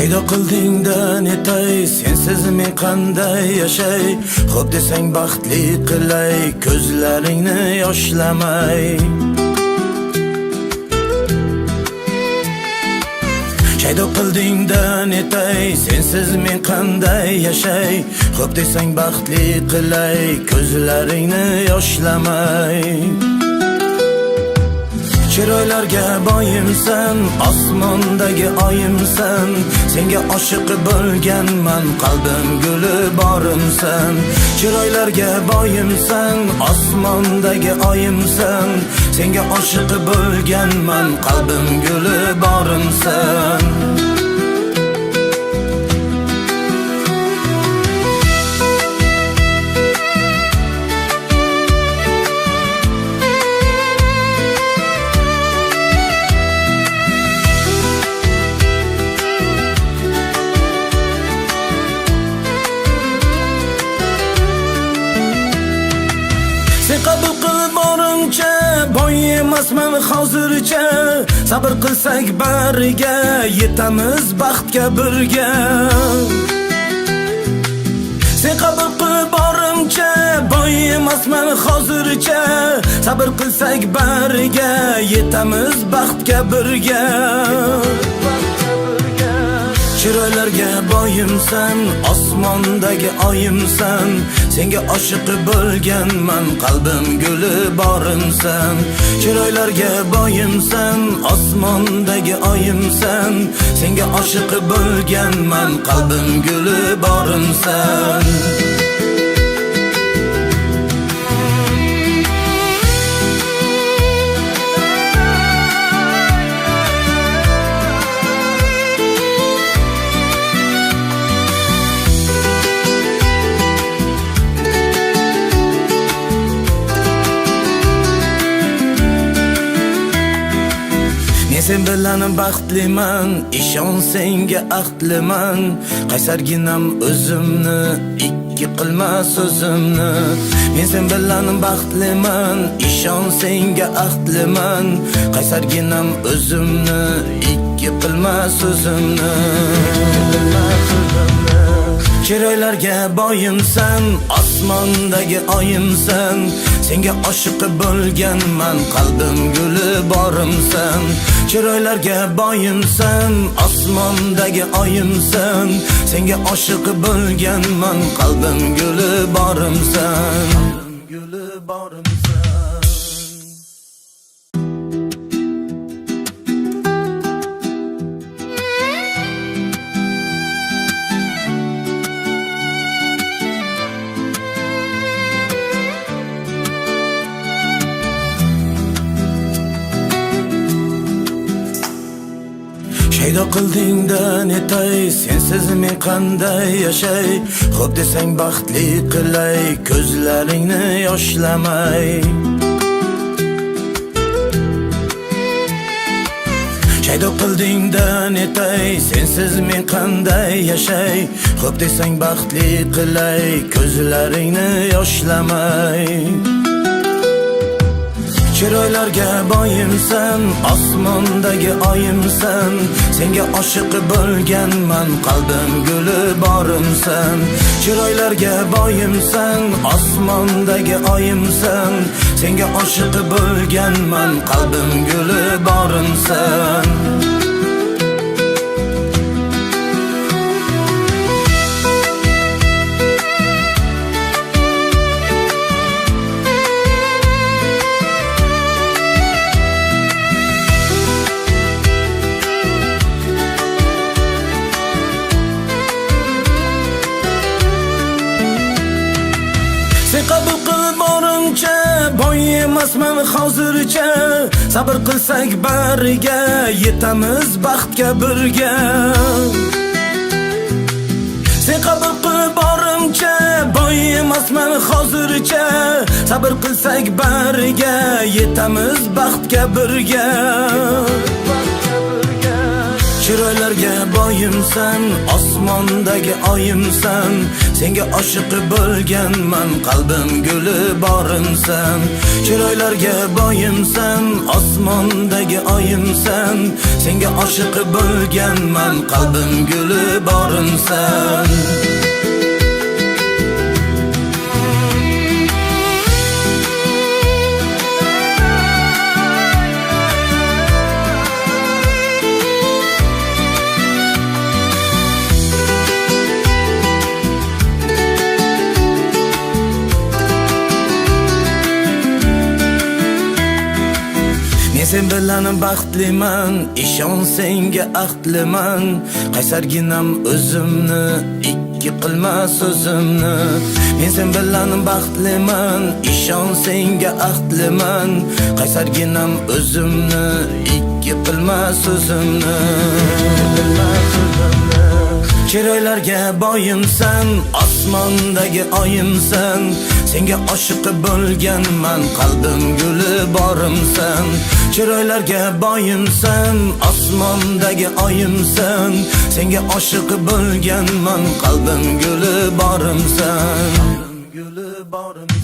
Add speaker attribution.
Speaker 1: Shaydo qildingda netay, sensiz men qanday yashay? Xo'p desang baxtli qilay, ko'zlaringni yoshlamay. Shaydo qildingda netay, sensiz men qanday yashay? Xo'p desang baxtli qilay, ko'zlaringni yoshlamay. Chiroylarga boyimsan, osmondagi oyimsan, senga oshiq bo'lganman, qalbim guli borimsan. Chiroylarga boyimsan, osmondagi oyimsan, senga oshiq bo'lganman, qalbim guli borimsan. Sen qabul qil borimcha, boy emasman hozircha. Sabr qilsak bariga, yetamiz baxtga birga. Sen qabul qil borimcha, boy emasman hozircha. Sabr qilsak bariga, yetamiz baxtga birga. Chiroylarga boyimsan, osmondagi oyimsan, senga oshiq bo'lganman, qalbim guli borimsan. Chiroylarga boyimsan, osmondagi oyimsan, senga oshiq bo'lganman, qalbim guli borimsan. Sen bilan baxtliman, ishon senga ahdliman. Qaysarginam o'zimni, ikki qilma so'zimni. Men sen bilan baxtliman, ishon senga ahdliman. Qaysarginam o'zimni, ikki qilma so'zimni. Chiroylarga boyimsan, osmondagi oyimsan, senga oshiq bo'lganman, qalbim guli borimsan. Chiroylarga boyimsan, osmondagi oyimsan, senga oshiq bo'lganman, qalbim guli borimsan. Qalbim guli borimsan. Shaydo qildingda netay, sensiz men qanday yashay? Xo'p desang baxtli qilay, ko'zlaringni yoshlamay. Shaydo qildingda netay, sensiz men qanday yashay? Xo'p desang baxtli qilay, ko'zlaringni yoshlamay. Chiroylarga boyimsan, osmondagi oyimsan, senga oshiq bo'lganman, qalbim guli borimsan. Chiroylarga boyimsan, osmondagi oyimsan, senga oshiq bo'lganman, qalbim guli borimsan. Sen qabul qil borimcha, boy emasman hozircha. Sabr qilsak bariga, yetamiz baxtga birga. Sen qabul qil borimcha, boy emasman hozircha. Sabr qilsak bariga, yetamiz baxtga birga. Chiroylar Chiroylarga boyimsan, osmondagi oyimsan. Senga oshiq bo'lganman, qalbim guli borimsan. Chiroylarga boyimsan, osmondagi oyimsan. Senga oshiq bo'lganman, qalbim guli borimsan. Sen bilan baxtliman, ishon senga ahdliman. Qaysarginam o'zimni, ikki qilma so'zimni. Men sen bilan baxtliman, ishon senga ahdliman. Qaysarginam o'zimni, ikki qilma so'zimni. Chiroylarga boyimsan, osmondagi oyimsan. Senga oshiq bo'lganman, qalbim guli borimsan. Chiroylarga boyimsan, osmondagi oyimsan. Senga oshiq bo'lganman, qalbim guli borimsan. Qalbim guli borimsan.